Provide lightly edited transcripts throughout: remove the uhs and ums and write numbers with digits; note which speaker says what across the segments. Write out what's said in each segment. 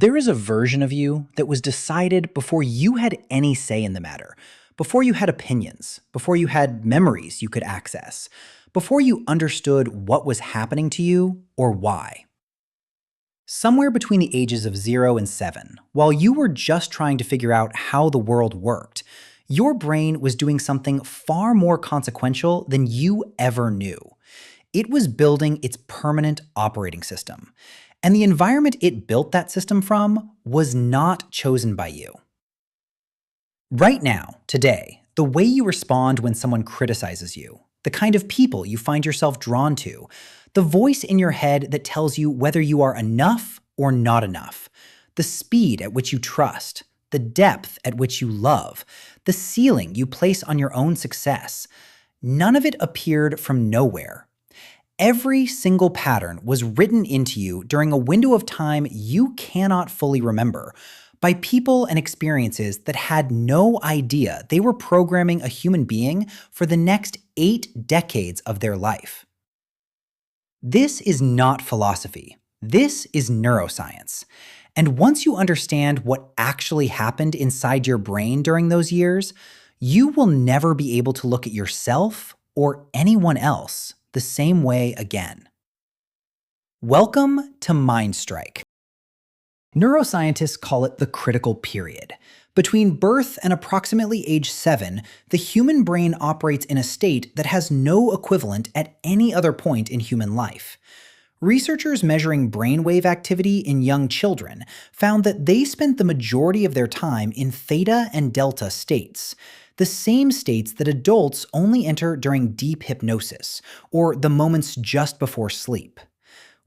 Speaker 1: There is a version of you that was decided before you had any say in the matter, before you had opinions, before you had memories you could access, before you understood what was happening to you or why. Somewhere between the ages of 0 and 7, while you were just trying to figure out how the world worked, your brain was doing something far more consequential than you ever knew. It was building its permanent operating system. And the environment it built that system from was not chosen by you. Right now, today, the way you respond when someone criticizes you, the kind of people you find yourself drawn to, the voice in your head that tells you whether you are enough or not enough, the speed at which you trust, the depth at which you love, the ceiling you place on your own success, none of it appeared from nowhere. Every single pattern was written into you during a window of time you cannot fully remember, by people and experiences that had no idea they were programming a human being for the next 8 decades of their life. This is not philosophy. This is neuroscience. And once you understand what actually happened inside your brain during those years, you will never be able to look at yourself or anyone else the same way again. Welcome to MindStrike. Neuroscientists call it the critical period. Between birth and approximately age 7, the human brain operates in a state that has no equivalent at any other point in human life. Researchers measuring brainwave activity in young children found that they spent the majority of their time in theta and delta states, the same states that adults only enter during deep hypnosis, or the moments just before sleep.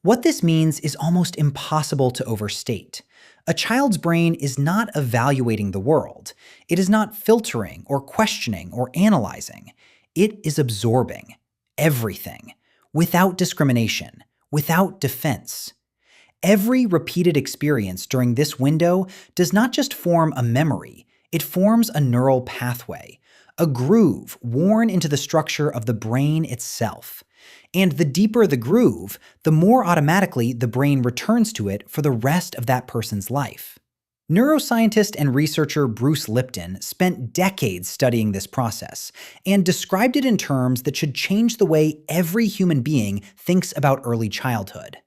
Speaker 1: What this means is almost impossible to overstate. A child's brain is not evaluating the world. It is not filtering or questioning or analyzing. It is absorbing everything, without discrimination, without defense. Every repeated experience during this window does not just form a memory, it forms a neural pathway, a groove worn into the structure of the brain itself. And the deeper the groove, the more automatically the brain returns to it for the rest of that person's life. Neuroscientist and researcher Bruce Lipton spent decades studying this process and described it in terms that should change the way every human being thinks about early childhood.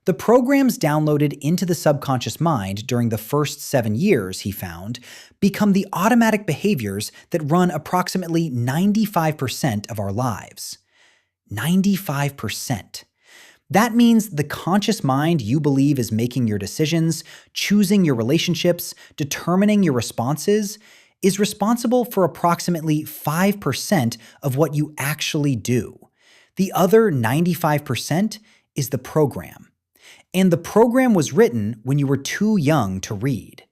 Speaker 1: The programs downloaded into the subconscious mind during the first 7 years, he found, become the automatic behaviors that run approximately 95% of our lives. 95%. That means the conscious mind you believe is making your decisions, choosing your relationships, determining your responses, is responsible for approximately 5% of what you actually do. The other 95% is the program. And the program was written when you were too young to read.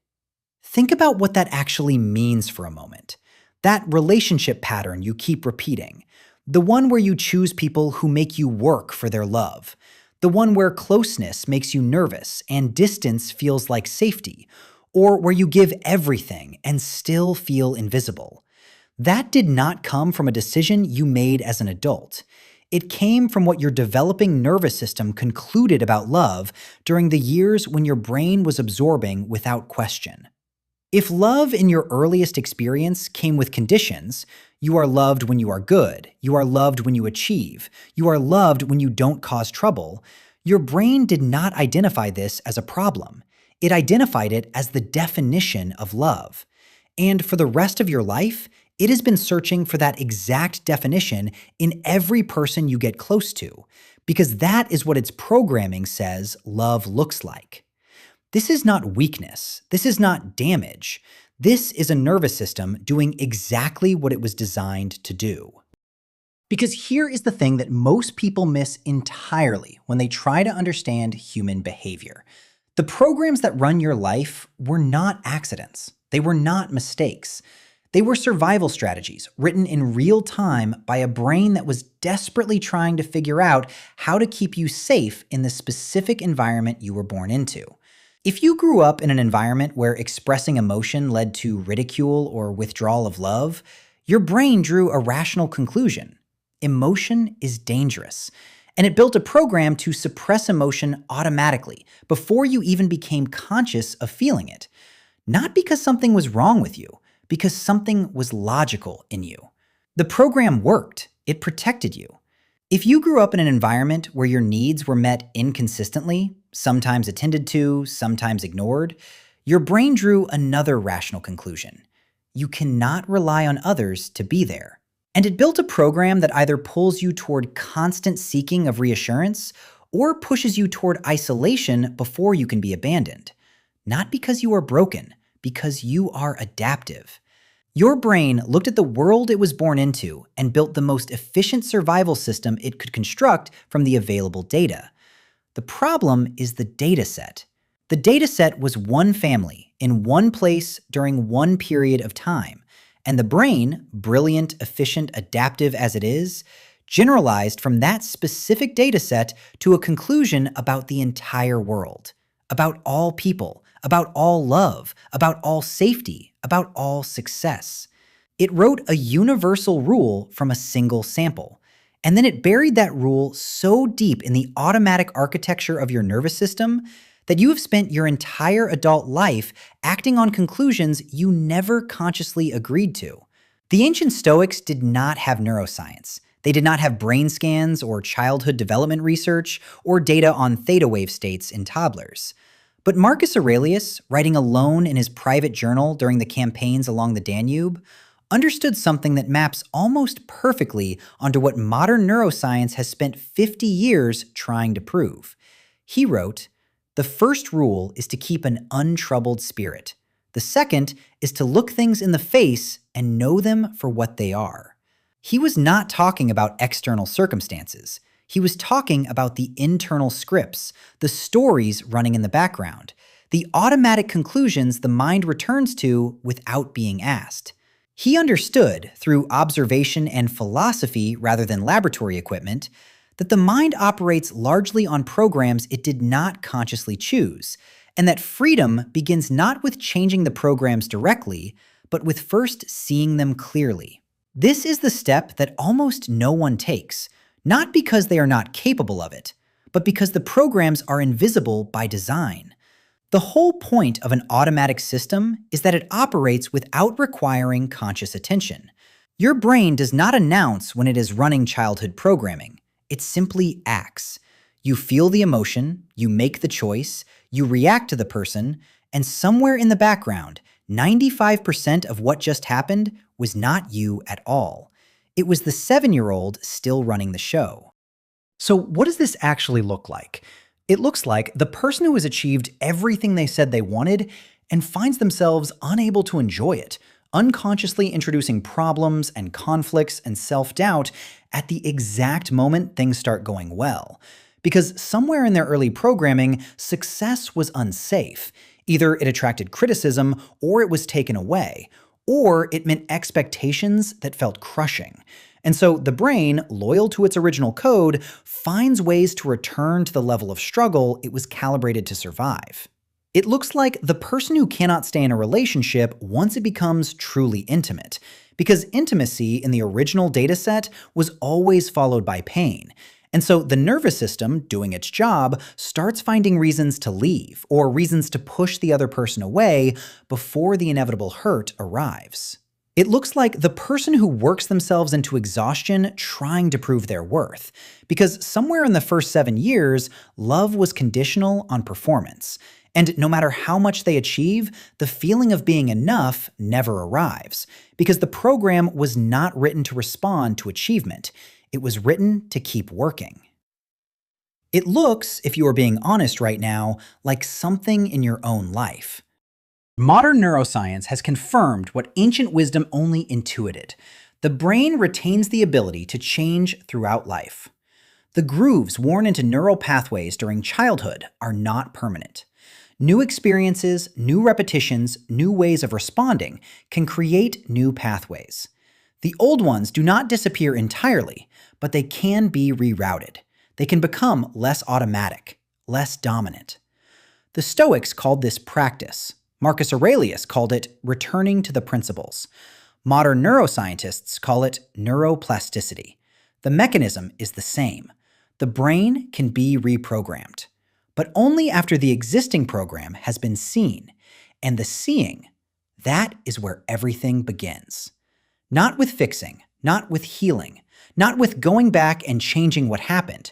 Speaker 1: Think about what that actually means for a moment. That relationship pattern you keep repeating. The one where you choose people who make you work for their love. The one where closeness makes you nervous and distance feels like safety. Or where you give everything and still feel invisible. That did not come from a decision you made as an adult. It came from what your developing nervous system concluded about love during the years when your brain was absorbing without question. If love in your earliest experience came with conditions, you are loved when you are good, you are loved when you achieve, you are loved when you don't cause trouble, your brain did not identify this as a problem. It identified it as the definition of love. And for the rest of your life, it has been searching for that exact definition in every person you get close to, because that is what its programming says love looks like. This is not weakness. This is not damage. This is a nervous system doing exactly what it was designed to do. Because here is the thing that most people miss entirely when they try to understand human behavior. The programs that run your life were not accidents. They were not mistakes. They were survival strategies written in real time by a brain that was desperately trying to figure out how to keep you safe in the specific environment you were born into. If you grew up in an environment where expressing emotion led to ridicule or withdrawal of love, your brain drew a rational conclusion. Emotion is dangerous. And it built a program to suppress emotion automatically before you even became conscious of feeling it. Not because something was wrong with you, because something was logical in you. The program worked. It protected you. If you grew up in an environment where your needs were met inconsistently, sometimes attended to, sometimes ignored, your brain drew another rational conclusion. You cannot rely on others to be there. And it built a program that either pulls you toward constant seeking of reassurance or pushes you toward isolation before you can be abandoned. Not because you are broken, because you are adaptive. Your brain looked at the world it was born into and built the most efficient survival system it could construct from the available data. The problem is the data set. The data set was one family, in one place, during one period of time. And the brain, brilliant, efficient, adaptive as it is, generalized from that specific data set to a conclusion about the entire world, about all people, about all love, about all safety, about all success. It wrote a universal rule from a single sample, and then it buried that rule so deep in the automatic architecture of your nervous system that you have spent your entire adult life acting on conclusions you never consciously agreed to. The ancient Stoics did not have neuroscience. They did not have brain scans or childhood development research or data on theta wave states in toddlers. But Marcus Aurelius, writing alone in his private journal during the campaigns along the Danube, understood something that maps almost perfectly onto what modern neuroscience has spent 50 years trying to prove. He wrote, "The first rule is to keep an untroubled spirit. The second is to look things in the face and know them for what they are." He was not talking about external circumstances. He was talking about the internal scripts, the stories running in the background, the automatic conclusions the mind returns to without being asked. He understood, through observation and philosophy rather than laboratory equipment, that the mind operates largely on programs it did not consciously choose, and that freedom begins not with changing the programs directly, but with first seeing them clearly. This is the step that almost no one takes, not because they are not capable of it, but because the programs are invisible by design. The whole point of an automatic system is that it operates without requiring conscious attention. Your brain does not announce when it is running childhood programming. It simply acts. You feel the emotion, you make the choice, you react to the person, and somewhere in the background, 95% of what just happened was not you at all. It was the 7-year-old still running the show. So what does this actually look like? It looks like the person who has achieved everything they said they wanted and finds themselves unable to enjoy it, unconsciously introducing problems and conflicts and self-doubt at the exact moment things start going well. Because somewhere in their early programming, success was unsafe. Either it attracted criticism or it was taken away, or it meant expectations that felt crushing. And so the brain, loyal to its original code, finds ways to return to the level of struggle it was calibrated to survive. It looks like the person who cannot stay in a relationship once it becomes truly intimate, because intimacy in the original dataset was always followed by pain. And so the nervous system, doing its job, starts finding reasons to leave or reasons to push the other person away before the inevitable hurt arrives. It looks like the person who works themselves into exhaustion trying to prove their worth, because somewhere in the first 7 years, love was conditional on performance. And no matter how much they achieve, the feeling of being enough never arrives, because the program was not written to respond to achievement. It was written to keep working. It looks, if you are being honest right now, like something in your own life. Modern neuroscience has confirmed what ancient wisdom only intuited. The brain retains the ability to change throughout life. The grooves worn into neural pathways during childhood are not permanent. New experiences, new repetitions, new ways of responding can create new pathways. The old ones do not disappear entirely, but they can be rerouted. They can become less automatic, less dominant. The Stoics called this practice. Marcus Aurelius called it returning to the principles. Modern neuroscientists call it neuroplasticity. The mechanism is the same. The brain can be reprogrammed, but only after the existing program has been seen. And the seeing, that is where everything begins. Not with fixing, not with healing, not with going back and changing what happened,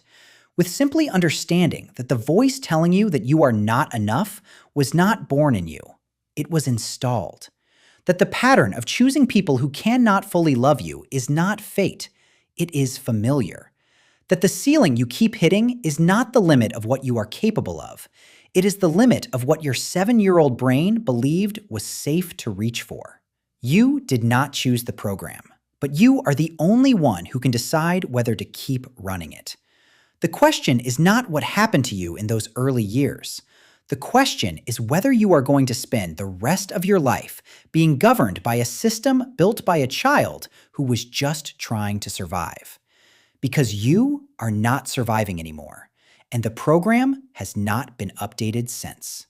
Speaker 1: with simply understanding that the voice telling you that you are not enough was not born in you. It was installed. That the pattern of choosing people who cannot fully love you is not fate. It is familiar. That the ceiling you keep hitting is not the limit of what you are capable of. It is the limit of what your 7-year-old brain believed was safe to reach for. You did not choose the program, but you are the only one who can decide whether to keep running it. The question is not what happened to you in those early years. The question is whether you are going to spend the rest of your life being governed by a system built by a child who was just trying to survive. Because you are not surviving anymore, and the program has not been updated since.